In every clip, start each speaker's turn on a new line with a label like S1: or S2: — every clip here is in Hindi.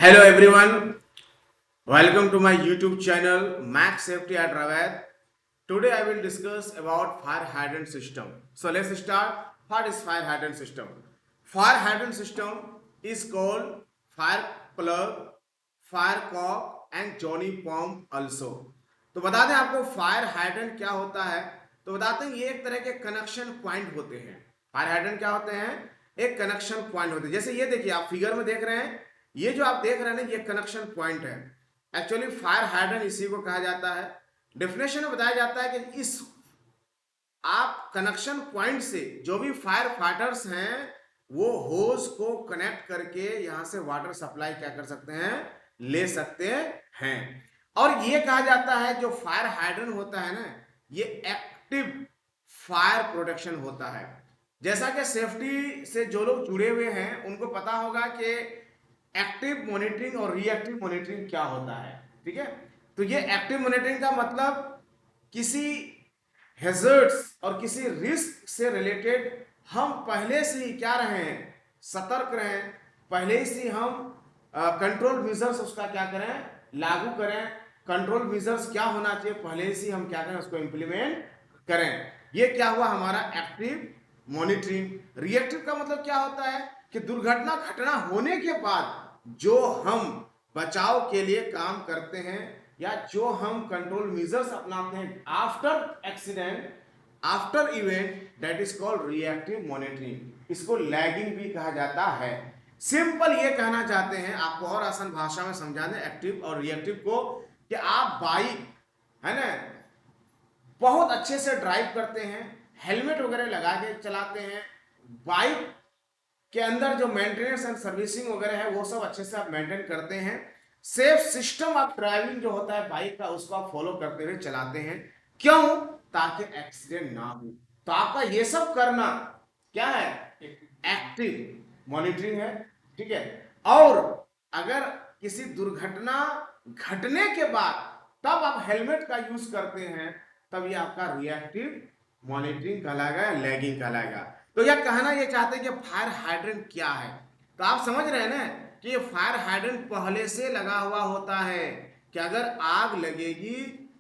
S1: Hello everyone, welcome to my YouTube channel Max Safety at Raved. Today I will discuss about fire hydrant system. So let's start. What is fire hydrant system? Fire hydrant system is called fire plug, fire cock and Johnny pump also. तो बता दें आपको फायर हाइड्रेंट क्या होता है। तो बताते हैं ये एक तरह के कनेक्शन पॉइंट होते हैं। फायर हाइड्रेंट क्या होते हैं? एक कनेक्शन पॉइंट होते हैं। जैसे ये देखिए आप फिगर में देख रहे हैं, ये जो आप देख रहे हैं ना ये कनेक्शन पॉइंट है। एक्चुअली फायर हाइड्रेंट इसी को कहा जाता है। डेफिनेशन में बताया जाता है कि इस आप कनेक्शन पॉइंट से जो भी फायर फाइटर्स हैं वो होज को कनेक्ट करके यहां से वाटर सप्लाई क्या कर सकते हैं, ले सकते हैं। और ये कहा जाता है जो फायर हाइड्रेंट होता है ना ये एक्टिव फायर प्रोटेक्शन होता है। जैसा कि सेफ्टी से जो लोग जुड़े हुए हैं उनको पता होगा कि एक्टिव मॉनिटरिंग और रिएक्टिव मॉनिटरिंग क्या होता है। ठीक है, तो ये एक्टिव मॉनिटरिंग का मतलब किसी हैजर्ड्स और किसी रिस्क से रिलेटेड हम पहले से ही क्या रहें, सतर्क रहें, पहले ही से हम कंट्रोल मेजर्स उसका क्या करें, लागू करें। कंट्रोल मेजर्स क्या होना चाहिए पहले से हम क्या करें, उसको इंप्लीमेंट करें। ये क्या हुआ हमारा एक्टिव मॉनिटरिंग। रिएक्टिव का मतलब क्या होता है कि दुर्घटना घटना होने के बाद जो हम बचाव के लिए काम करते हैं या जो हम कंट्रोल मेजर्स अपनाते हैं after accident, after event, that is called reactive monitoring. इसको लैगिंग भी कहा जाता है। सिंपल ये कहना चाहते हैं आपको और आसान भाषा में समझा दें एक्टिव और रिएक्टिव को, कि आप बाइक है ना बहुत अच्छे से ड्राइव करते हैं, हेलमेट वगैरह लगा के चलाते हैं, बाइक के अंदर जो मेंटेनेंस एंड सर्विसिंग वगैरह है वो सब अच्छे से आप मेंटेन करते हैं, सेफ सिस्टम आप ड्राइविंग जो होता है बाइक का उसको आप फॉलो करते हुए चलाते हैं। क्यों? ताकि एक्सीडेंट ना हो। तो आपका ये सब करना क्या है, एक्टिव मॉनिटरिंग है। ठीक है, और अगर किसी दुर्घटना घटने के बाद तब आप हेलमेट का यूज करते हैं तब ये आपका रिएक्टिव मॉनिटरिंग कहलाएगा या लैगिंग कहलाएगा। तो यह कहना ये चाहते हैं कि फायर हाइड्रेंट क्या है। तो आप समझ रहे हैं ना कि ये फायर हाइड्रेंट पहले से लगा हुआ होता है कि अगर आग लगेगी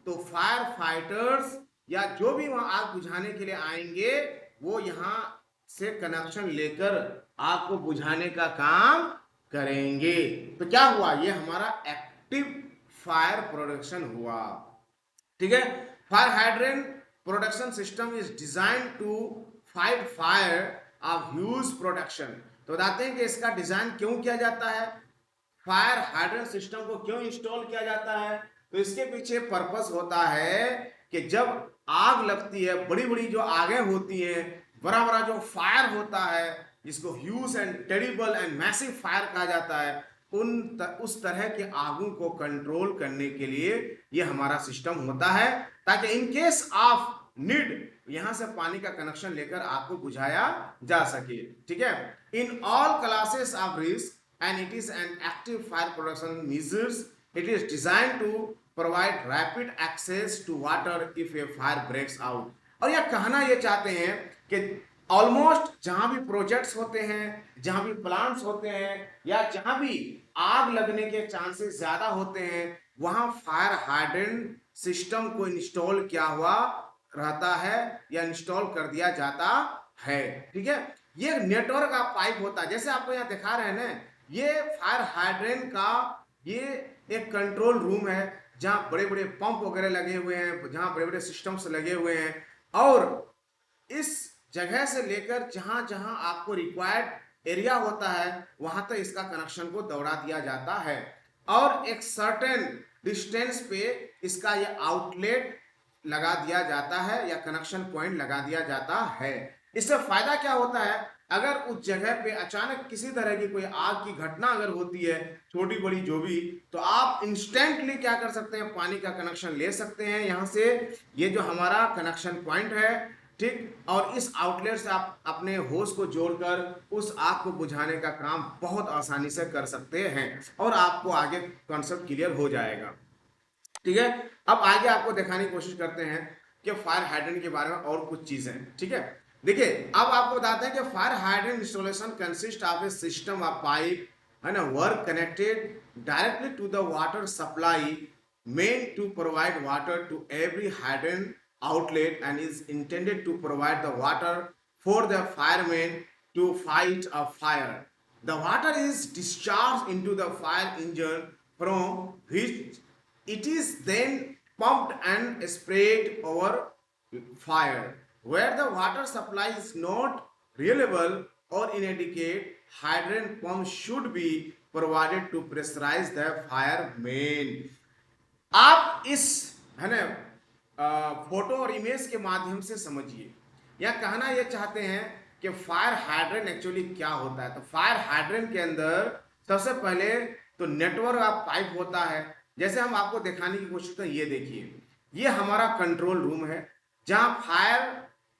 S1: तो फायर फाइटर्स या जो भी वहां आग बुझाने के लिए आएंगे वो यहां से कनेक्शन लेकर आग को बुझाने का काम करेंगे। तो क्या हुआ, ये हमारा एक्टिव फायर प्रोडक्शन हुआ। ठीक है, fire hydrant production system is design to fight fire of huge production. तो बताते हैं कि इसका डिजाइन क्यों किया जाता है, फायर हाइड्रेंट सिस्टम को क्यों इंस्टॉल किया जाता है। तो इसके पीछे पर्पस होता है कि जब आग लगती है, बड़ी बड़ी जो आगे होती है, बड़ा बड़ा जो फायर होता है जिसको huge and terrible and massive fire कहा जाता है, उस तरह के आगों को कंट्रोल करने के लिए ये हमारा सिस्टम होता है, ताकि इन केस ऑफ नीड यहां से पानी का कनेक्शन लेकर आग को बुझाया जा सके। ठीक है, in all classes of risk and it is an active fire production measures. It is designed to provide rapid access to water if a fire breaks out. और यह कहना ये चाहते हैं कि ऑलमोस्ट जहां भी प्रोजेक्ट्स होते हैं, जहां भी प्लांट्स होते हैं या जहां भी आग लगने के चांसेस ज्यादा होते हैं वहां फायर हाइड्रेंट सिस्टम को इंस्टॉल किया हुआ रहता है या इंस्टॉल कर दिया जाता है। ठीक है, ये नेटवर्क का पाइप होता है जैसे आपको यहाँ दिखा रहे हैं ना, ये फायर हाइड्रेंट का ये एक कंट्रोल रूम है जहां बड़े बड़े पंप वगैरह लगे हुए हैं, जहां बड़े बड़े सिस्टम्स लगे हुए हैं, और इस जगह से लेकर जहां जहां आपको रिक्वायर्ड एरिया होता है वहां तक इसका कनेक्शन को दौड़ा दिया जाता है, और एक सर्टेन डिस्टेंस पे इसका ये आउटलेट लगा दिया जाता है या कनेक्शन पॉइंट लगा दिया जाता है। इससे फायदा क्या होता है, अगर उस जगह पे अचानक किसी तरह की कोई आग की घटना अगर होती है छोटी बड़ी जो भी, तो आप इंस्टेंटली क्या कर सकते हैं, पानी का कनेक्शन ले सकते हैं यहां से, ये जो हमारा कनेक्शन पॉइंट है। ठीक, और इस आउटलेट से आप अपने होस को जोड़कर उस आग को बुझाने का काम बहुत आसानी से कर सकते हैं और आपको आगे कॉन्सेप्ट क्लियर हो जाएगा। ठीक है, अब आगे आपको दिखाने की कोशिश करते हैं कि फायर हाइड्रेंट के बारे में और कुछ चीजें। ठीक है, देखिए अब आपको बताते हैं कि fire hydrant installation consist of a system of pipe है ना work connected directly to the water supply meant to provide water to every hydrant outlet and is intended to provide the water for the firemen to fight a fire. The water is discharged into the fire engine from which it is then pumped and sprayed over fire. Where the water supply is not reliable or inadequate, hydrant pump should be provided to pressurize the fire main. आप इस है ना फोटो और इमेज के माध्यम से समझिए, या कहना ये चाहते हैं कि फायर हाइड्रेंट एक्चुअली क्या होता है। तो फायर हाइड्रेंट के अंदर सबसे पहले तो नेटवर्क ऑफ पाइप होता है। जैसे हम आपको दिखाने की कोशिश करें, ये देखिए, ये हमारा कंट्रोल रूम है जहां फायर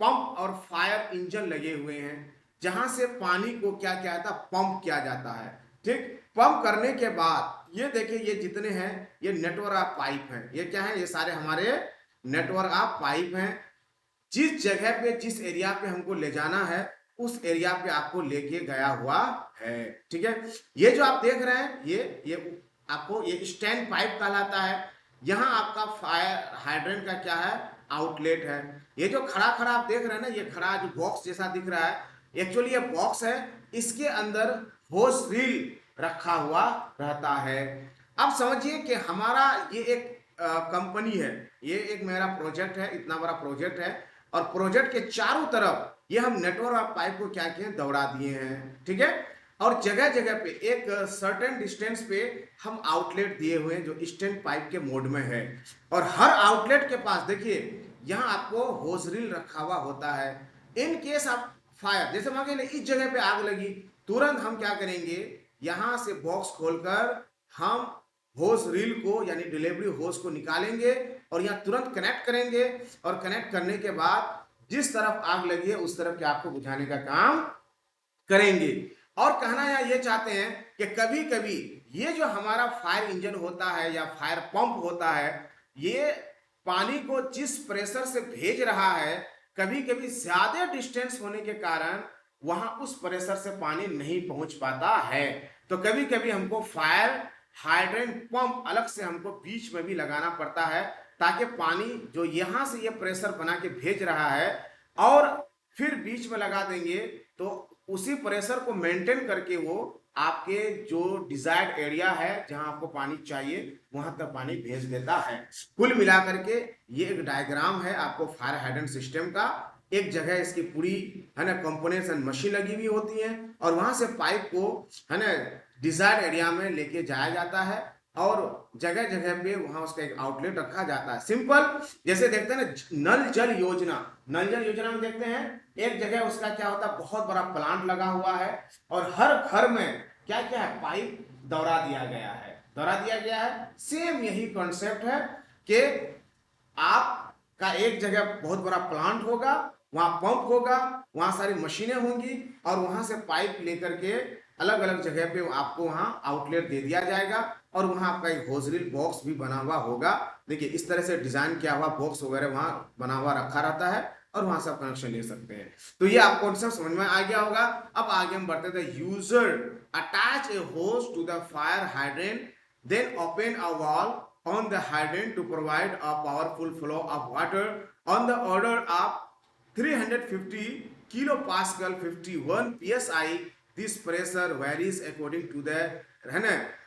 S1: पंप और फायर इंजन लगे हुए हैं, जहां से पानी को क्या किया जाता है, पंप किया जाता है। ठीक, पंप करने के बाद ये देखिए, ये जितने हैं ये नेटवर्क ऑफ पाइप हैं। ये क्या है, ये सारे हमारे नेटवर्क ऑफ पाइप हैं। जिस जगह पे, जिस एरिया पे हमको ले जाना है, उस एरिया पे आपको लेके गया हुआ है। ठीक है, ये जो आप देख रहे हैं, ये आपको ये स्टैंड पाइप कहलाता है। यहाँ आपका फायर हाइड्रेंट का क्या है, आउटलेट है। ये जो खड़ा खड़ा आप देख रहे हैं ना, ये खड़ा जो बॉक्स जैसा दिख रहा है, एक्चुअली ये बॉक्स है, इसके अंदर होस रील रखा हुआ रहता है। अब समझिए कि हमारा ये एक कंपनी है, ये एक मेरा प्रोजेक्ट है, इतना बड़ा प्रोजेक्ट है, और प्रोजेक्ट के चारों तरफ ये हम नेटवर्क ऑफ पाइप को क्या किए, दौड़ा दिए हैं। ठीक है, और जगह जगह पे एक सर्टेन डिस्टेंस पे हम आउटलेट दिए हुए हैं जो स्टैंड पाइप के मोड में है। और हर आउटलेट के पास देखिए यहाँ आपको होस रील रखा हुआ होता है। इन केस ऑफ फायर, जैसे मान लीजिए इस जगह पे आग लगी, तुरंत हम क्या करेंगे, यहां से बॉक्स खोलकर हम होस रील को यानी डिलीवरी होस को निकालेंगे और यहाँ तुरंत कनेक्ट करेंगे, और कनेक्ट करने के बाद जिस तरफ आग लगी है उस तरफ के आपको बुझाने का काम करेंगे। और कहना यहाँ ये चाहते हैं कि कभी कभी ये जो हमारा फायर इंजन होता है या फायर पंप होता है, ये पानी को जिस प्रेशर से भेज रहा है, कभी कभी ज्यादा डिस्टेंस होने के कारण वहां उस प्रेशर से पानी नहीं पहुंच पाता है। तो कभी कभी हमको फायर हाइड्रेंट पंप अलग से हमको बीच में भी लगाना पड़ता है, ताकि पानी जो यहां से ये प्रेशर बना के भेज रहा है और फिर बीच में लगा देंगे, तो उसी प्रेशर को मेंटेन करके वो आपके जो डिजायर्ड एरिया है जहां आपको पानी चाहिए वहां तक पानी भेज देता है। कुल मिलाकर के ये एक डायग्राम है आपको फायर हाइड्रेंट सिस्टम का। एक जगह इसकी पूरी है ना कंपोनेंट्स एंड मशीन लगी हुई होती है, और वहां से पाइप को है ना डिजायर्ड एरिया में लेके जाया जाता है, और जगह जगह पे वहां उसका एक आउटलेट रखा जाता है। सिंपल, जैसे देखते हैं ना नल जल योजना, नल जल योजना में देखते हैं एक जगह उसका क्या होता है, बहुत बड़ा प्लांट लगा हुआ है, और हर घर में क्या क्या है, पाइप दौड़ा दिया गया है, दौड़ा दिया गया है। सेम यही कॉन्सेप्ट है कि आपका एक जगह बहुत बड़ा प्लांट होगा, वहां पंप होगा, वहां सारी मशीनें होंगी, और वहां से पाइप लेकर के अलग अलग जगह पे आपको वहां आउटलेट दे दिया जाएगा, और वहां आपका एक होजरील बॉक्स भी बना हुआ होगा। देखिए इस तरह से डिजाइन किया हुआ बॉक्स वगैरह वहां बना हुआ रखा रहता है, और वहां से आप कनेक्शन ले सकते हैं। तो ये आपको कॉन्सेप्ट समझ में आ गया होगा। अब आगे हम बढ़ते थे। User attach a hose to the fire hydrant, then open a valve on the hydrant to provide a powerful flow of water on the order of 350 kilopascal 51 psi. This pressure varies according to the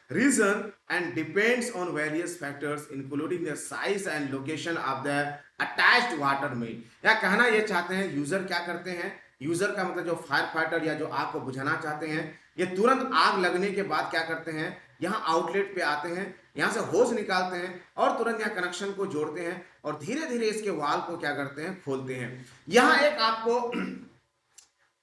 S1: region and depends on various factors including the size and location of the attached water main. या कहना ये चाहते हैं, यूजर क्या करते हैं, यूजर का मतलब जो फायर फाइटर या जो आग को बुझाना चाहते हैं, ये तुरंत आग लगने के बाद क्या करते हैं, यहाँ आउटलेट पे आते हैं, यहाँ से होज निकालते हैं, और तुरंत यहाँ कनेक्शन को जोड़ते हैं, और धीरे धीरे इसके वाल को क्या करते हैं, खोलते हैं। यहाँ एक आपको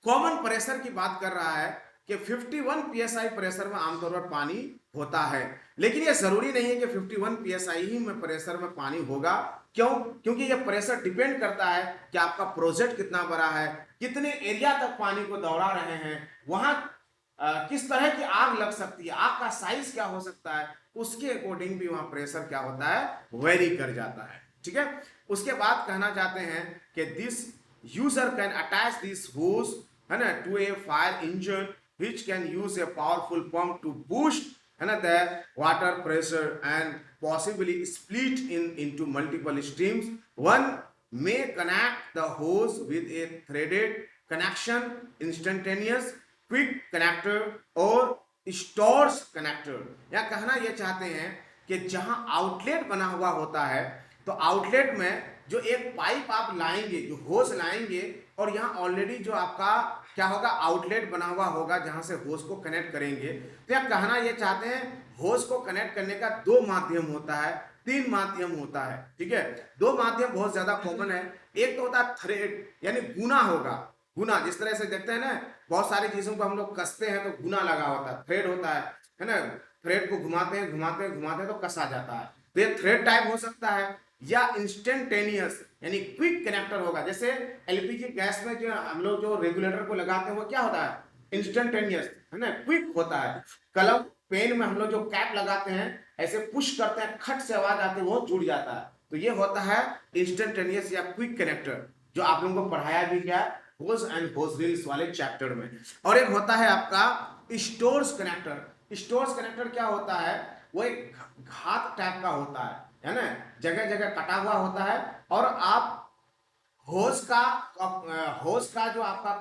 S1: कॉमन प्रेशर की बात कर रहा है कि 51 psi प्रेशर में आमतौर पर पानी होता है, लेकिन ये जरूरी नहीं है कि 51 psi ही में प्रेशर में पानी होगा। क्यों? क्योंकि ये प्रेशर डिपेंड करता है कि आपका प्रोजेक्ट कितना बड़ा है, कितने एरिया तक पानी को दौड़ा रहे हैं, वहां किस तरह की आग लग सकती है, आग का साइज क्या हो सकता है, उसके अकॉर्डिंग भी वहां प्रेशर क्या होता है, वेरी कर जाता है। ठीक है, उसके बाद कहना चाहते हैं कि this user can attach this hose है ना to a fire engine which can use a powerful pump to boost the water pressure and possibly split into multiple streams. One may connect the hose with a threaded connection, instantaneous, quick connector और स्टोर्स कनेक्टर। या कहना यह चाहते हैं कि जहां आउटलेट बना हुआ होता है तो आउटलेट में जो एक पाइप आप लाएंगे, जो होस लाएंगे, और यहाँ ऑलरेडी जो आपका क्या होगा, आउटलेट बना हुआ होगा जहां से होस को कनेक्ट करेंगे। तो यह कहना यह चाहते हैं होस को कनेक्ट करने का दो माध्यम होता है, तीन माध्यम होता है। ठीक है, दो माध्यम बहुत ज्यादा कॉमन है। एक तो होता है थ्रेड, यानी गुना होगा। गुना जिस तरह से देखते हैं ना, बहुत सारी चीजों को हम लोग कसते हैं तो गुना लगा होता है, थ्रेड होता है ना। थ्रेड को घुमाते हैं घुमाते हैं घुमाते हैं तो कसा जाता है। तो ये थ्रेड टाइप हो सकता है, या इंस्टेंटेनियस यानी क्विक कनेक्टर होगा। जैसे एलपीजी गैस में जो हम लोग जो रेगुलेटर को लगाते हैं वो क्या होता है, इंस्टेंटेनियस है ना, क्विक होता है। कलम पेन में हम लोग जो कैप लगाते हैं ऐसे पुश करते हैं, खट से आवाज आती है, वो जुड़ जाता है। तो ये होता है इंस्टेंटेनियस या क्विक कनेक्टर, जो आप लोगों को पढ़ाया भी गया होस एंड होस रील्स वाले चैप्टर में। और एक होता है आपका स्टोर्स कनेक्टर। स्टोर्स कनेक्टर क्या होता है, वो एक घात टाइप का होता है ना, जगह जगह कटा हुआ होता है। और आप होस का जो आपका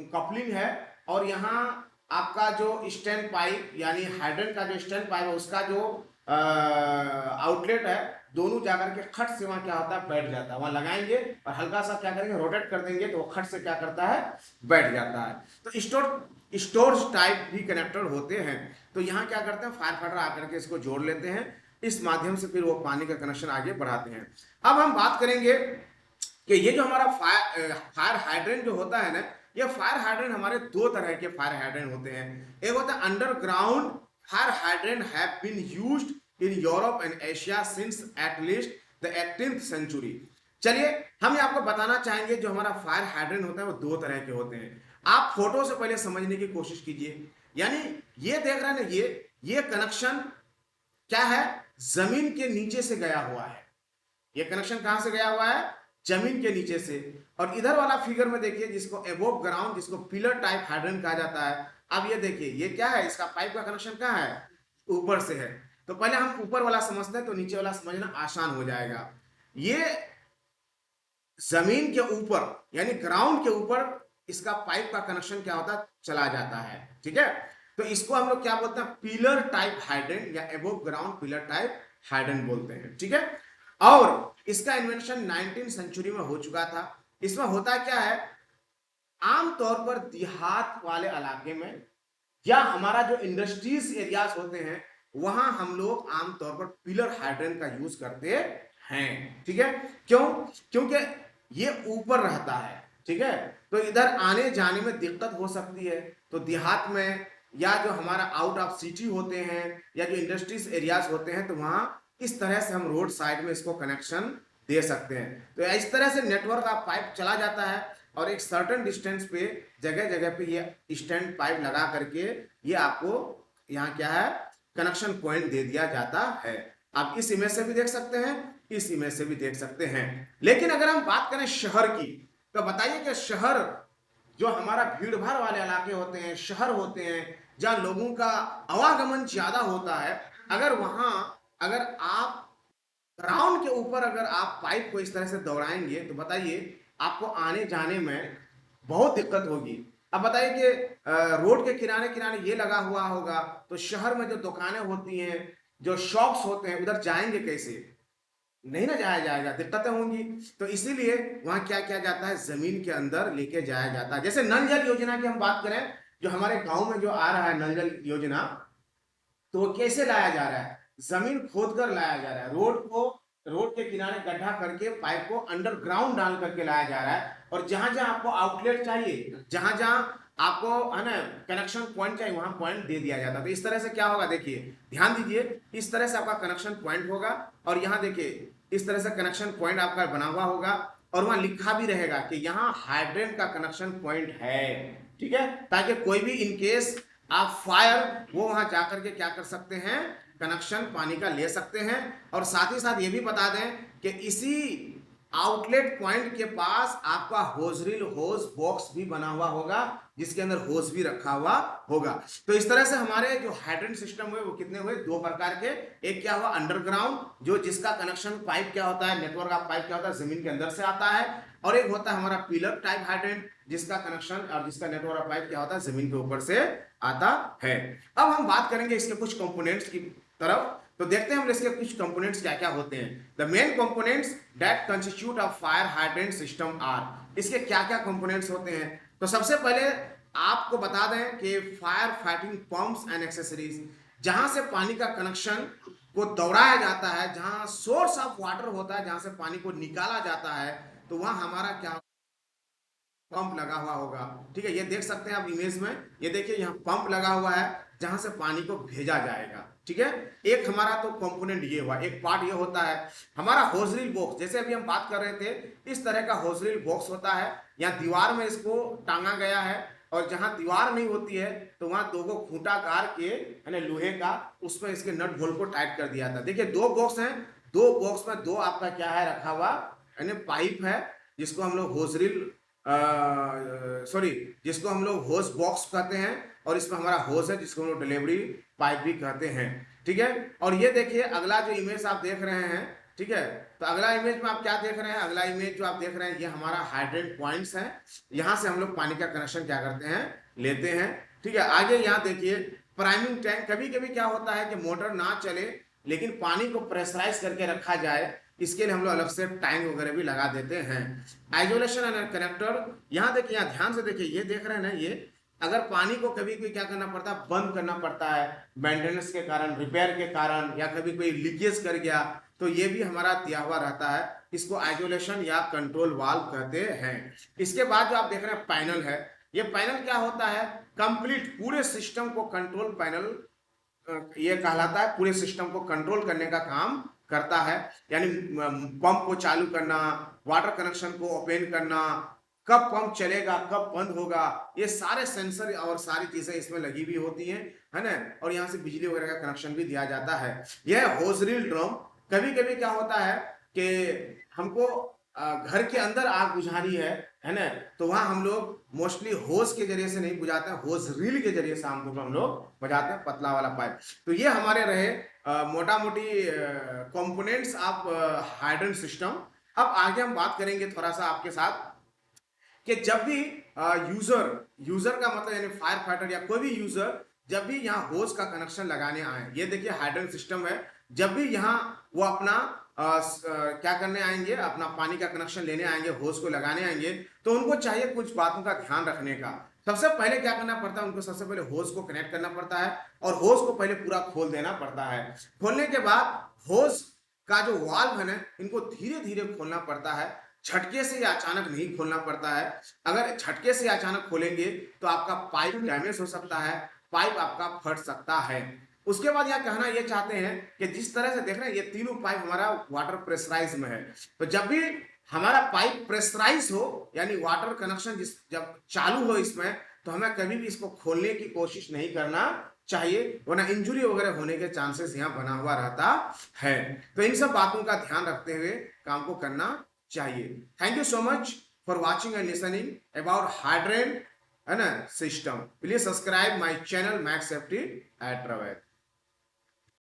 S1: कपलिंग है और यहाँ आपका जो स्टैंड पाइप यानी हाइड्रेंट का जो स्टैंड पाइप है उसका जो आउटलेट है, दोनों जाकर के खट से वहां क्या होता है, बैठ जाता है। वहां लगाएंगे और हल्का सा क्या करेंगे, रोटेट कर देंगे तो वो खट से क्या करता है, बैठ जाता है। तो स्टोर्स टाइप भी कनेक्टर होते हैं। तो यहाँ क्या करते हैं, फायर फाइटर आकर के इसको जोड़ लेते हैं, इस माध्यम से फिर वो पानी का कनेक्शन आगे बढ़ाते हैं। अब हम बात करेंगे कि ये जो हमारा फायर हाइड्रेंट जो होता है ना, ये फायर हाइड्रेंट हमारे दो तरह के फायर हाइड्रेंट होते हैं। एक होता है underground fire hydrant have been used in Europe and Asia since at least the 18th century. चलिए हम ये आपको बताना चाहेंगे, जो हमारा फायर हाइड्रेंट होता है वो दो तरह के होते हैं। आप फोटो से पहले समझने की कोशिश कीजिए। यानी ये देख रहे हैं ना, ये कनेक्शन क्या है, जमीन के नीचे से गया हुआ है। ये कनेक्शन कहां से गया हुआ है, जमीन के नीचे से। और इधर वाला फिगर में देखिए जिसको अबोव ग्राउंड, जिसको पिलर टाइप हाइड्रेंट कहा जाता है। अब ये देखिए ये क्या है, इसका पाइप का कनेक्शन कहां है, ऊपर से है। तो पहले हम ऊपर वाला समझते हैं तो नीचे वाला समझना आसान हो जाएगा। ये जमीन के ऊपर यानी ग्राउंड के ऊपर इसका पाइप का कनेक्शन क्या होता है, चला जाता है। ठीक है, तो इसको हम लोग क्या बोलते हैं, पिलर टाइप हाइड्रेंट या above ground pillar type hydrant बोलते हैं। ठीक है, और इसका इन्वेंशन 19th सेंचुरी में हो चुका था। इसमें होता क्या है, आमतौर पर देहात वाले इलाके में या हमारा जो इंडस्ट्रीज एरियाज होते हैं वहां हम लोग आमतौर पर पिलर हाइड्रेंट का यूज करते हैं। ठीक है, क्यों, क्योंकि ये ऊपर रहता है। ठीक है, तो इधर आने जाने में दिक्कत हो सकती है। तो देहात में या जो हमारा आउट ऑफ सिटी होते हैं या जो इंडस्ट्रीज एरियाज होते हैं, तो वहां इस तरह से हम रोड साइड में इसको कनेक्शन दे सकते हैं। तो इस तरह से नेटवर्क का पाइप चला जाता है और एक सर्टेन डिस्टेंस पे जगह जगह पे ये स्टैंड पाइप लगा करके ये आपको यहाँ क्या है, कनेक्शन पॉइंट दे दिया जाता है। आप इस इमेज से भी देख सकते हैं, इस इमेज से भी देख सकते हैं। लेकिन अगर हम बात करें शहर की, तो बताइए कि शहर जो हमारा भीड़ भाड़ वाले इलाके होते हैं, शहर होते हैं जहां लोगों का आवागमन ज्यादा होता है, अगर वहां अगर आप ग्राउंड के ऊपर अगर आप पाइप को इस तरह से दौड़ाएंगे तो बताइए आपको आने जाने में बहुत दिक्कत होगी। अब बताइए कि रोड के किनारे किनारे ये लगा हुआ होगा तो शहर में जो दुकानें होती हैं, जो शॉप्स होते हैं, उधर जाएंगे कैसे, नहीं ना जाया जाएगा, दिक्कतें होंगी। तो इसीलिए वहां क्या किया जाता है, जमीन के अंदर लेके जाया जाता है। जैसे नल जल योजना की हम बात करें, जो हमारे गांव में जो आ रहा है नल जल योजना, तो वो कैसे लाया जा रहा है, जमीन खोद कर लाया जा रहा है। रोड के किनारे गड्ढा करके पाइप को अंडरग्राउंड डाल करके लाया जा रहा है। और जहां जहां आपको आउटलेट चाहिए, जहां जहां आपको है ना कनेक्शन पॉइंट चाहिए, वहां पॉइंट दे दिया जाता है। तो इस तरह से क्या होगा, देखिए ध्यान दीजिए, इस तरह से आपका कनेक्शन पॉइंट होगा। और यहाँ देखिए इस तरह से कनेक्शन पॉइंट आपका बना हुआ होगा और वहां लिखा भी रहेगा कि यहाँ हाइड्रेंट का कनेक्शन पॉइंट है। ठीक है, ताकि कोई भी इनकेस आप फायर वो वहां जाकर के क्या कर सकते हैं, कनेक्शन पानी का ले सकते हैं। और साथ ही साथ ये भी बता दें कि इसी आउटलेट पॉइंट के पास आपका होजरील होज बॉक्स भी बना हुआ होगा, जिसके अंदर होज भी रखा हुआ होगा। तो इस तरह से हमारे जो हाइड्रेंट सिस्टम हुए वो कितने हुए, दो प्रकार के। एक क्या हुआ अंडरग्राउंड, जो जिसका कनेक्शन पाइप क्या होता है, नेटवर्क ऑफ पाइप क्या होता है, जमीन के अंदर से आता है। और एक होता है हमारा पिलर टाइप हाइड्रेंट, जिसका कनेक्शन और जिसका नेटवर्क ऑफ पाइप क्या होता है, जमीन के ऊपर से आता है। अब हम बात करेंगे इसके कुछ कंपोनेंट्स की तरफ। तो देखते हैं हम इसके कुछ कंपोनेंट्स क्या क्या होते हैं। The main components that constitute of fire hydrant system are, इसके क्या क्या कंपोनेंट्स होते हैं। तो सबसे पहले आपको बता दें कि fire fighting pumps and accessories, जहां से पानी का कनेक्शन को दौड़ाया जाता है, जहां सोर्स ऑफ वाटर होता है, जहां से पानी को निकाला जाता है, तो वहां हमारा क्या पंप लगा हुआ होगा। ठीक है, ये देख सकते हैं आप इमेज में, ये देखिए यहाँ पंप लगा हुआ है जहां से पानी को भेजा जाएगा। ठीक है, एक हमारा तो कंपोनेंट ये हुआ। एक पार्ट ये होता है हमारा होजरील बॉक्स, जैसे अभी हम बात कर रहे थे, इस तरह का होजरील बॉक्स होता है। यहाँ दीवार में इसको टांगा गया है, और जहां दीवार नहीं होती है तो वहां दो गो खूंटा गाड़ के यानी लोहे का, उसमें इसके नट बोल्ट को टाइट कर दिया था। देखिए दो बॉक्स हैं, दो बॉक्स में दो आपका क्या है रखा हुआ, यानी पाइप है, जिसको हम लोग होजरील जिसको हम लोग होस बॉक्स कहते हैं, और इसमें हमारा होस है जिसको हम लोग डिलीवरी पाइप भी कहते हैं। ठीक है, और ये देखिए अगला जो इमेज आप देख रहे हैं, ठीक है, तो अगला इमेज में आप क्या देख रहे हैं, अगला इमेज जो आप देख रहे हैं ये हमारा हाइड्रेंट पॉइंट्स है। यहां से हम लोग पानी का कनेक्शन क्या करते हैं, लेते हैं। ठीक है, आगे यहाँ देखिए प्राइमिंग टैंक। कभी कभी क्या होता है कि मोटर ना चले लेकिन पानी को प्रेशराइज करके रखा जाए, इसके लिए हम लोग अलग से टैंक वगैरह भी लगा देते हैं। आइसोलेशन एंड कनेक्टर, यहाँ देखिए, यहाँ ध्यान से देखिए, ये देख रहे हैं ना, ये अगर पानी को कभी कोई क्या करना पड़ता है, बंद करना पड़ता है मेंटेनेंस के कारण, रिपेयर के कारण, या कभी कोई लीकेज कर गया, तो ये भी हमारा दिया हुआ रहता है। इसको आइसोलेशन या कंट्रोल वाल्व कहते हैं। इसके बाद जो आप देख रहे हैं पैनल है, ये पैनल क्या होता है, कंप्लीट पूरे सिस्टम को कंट्रोल पैनल ये कहलाता है, पूरे सिस्टम को कंट्रोल करने का काम करता है। यानी पंप को चालू करना, वाटर कनेक्शन को ओपन करना, कब पंप चलेगा कब बंद होगा, ये सारे सेंसर और सारी चीजें इसमें लगी हुई होती हैं, है ना। और यहाँ से बिजली वगैरह का कनेक्शन भी दिया जाता है। यह होजरील ड्रम, कभी कभी क्या होता है कि हमको घर के अंदर आग बुझानी है ना, तो वहां हम लोग मोस्टली होज के जरिए से नहीं बुझाते हैं, होज रील के जरिए से हम लोग बुझाते हैं, पतला वाला पाइप। तो ये हमारे रहे मोटा मोटी कंपोनेंट्स ऑफ हाइड्रेंट सिस्टम। अब आगे हम बात करेंगे थोड़ा सा आपके साथ कि जब भी यूजर का मतलब यानी फायर फाइटर या कोई भी यूजर जब भी यहाँ होज का कनेक्शन लगाने आए, ये देखिए हाइड्रेंट सिस्टम है, जब भी यहाँ वो अपना क्या करने आएंगे, अपना पानी का कनेक्शन लेने आएंगे, होज को लगाने आएंगे, तो उनको चाहिए कुछ बातों का ध्यान रखने का। सबसे पहले क्या करना पड़ता है उनको, सबसे पहले होज को कनेक्ट करना पड़ता है, और होज को पहले पूरा खोल देना पड़ता है। खोलने के बाद होज का जो वाल्व है ना, इनको धीरे धीरे खोलना पड़ता है, झटके से या अचानक नहीं खोलना पड़ता है। अगर झटके से अचानक खोलेंगे तो आपका पाइप डैमेज हो सकता है, पाइप आपका फट सकता है। उसके बाद यह कहना ये चाहते हैं कि जिस तरह से देख रहे हैं ये तीनों पाइप हमारा वाटर प्रेशराइज में है, तो जब भी हमारा पाइप प्रेशराइज हो यानी वाटर कनेक्शन जब चालू हो इसमें, तो हमें कभी भी इसको खोलने की कोशिश नहीं करना चाहिए, वरना इंजुरी वगैरह होने के चांसेस यहाँ बना हुआ रहता है। तो इन सब बातों का ध्यान रखते हुए काम को करना चाहिए। Thank you so much for watching and listening about hydrant है ना system. Please subscribe my channel Max Safety at रवैत।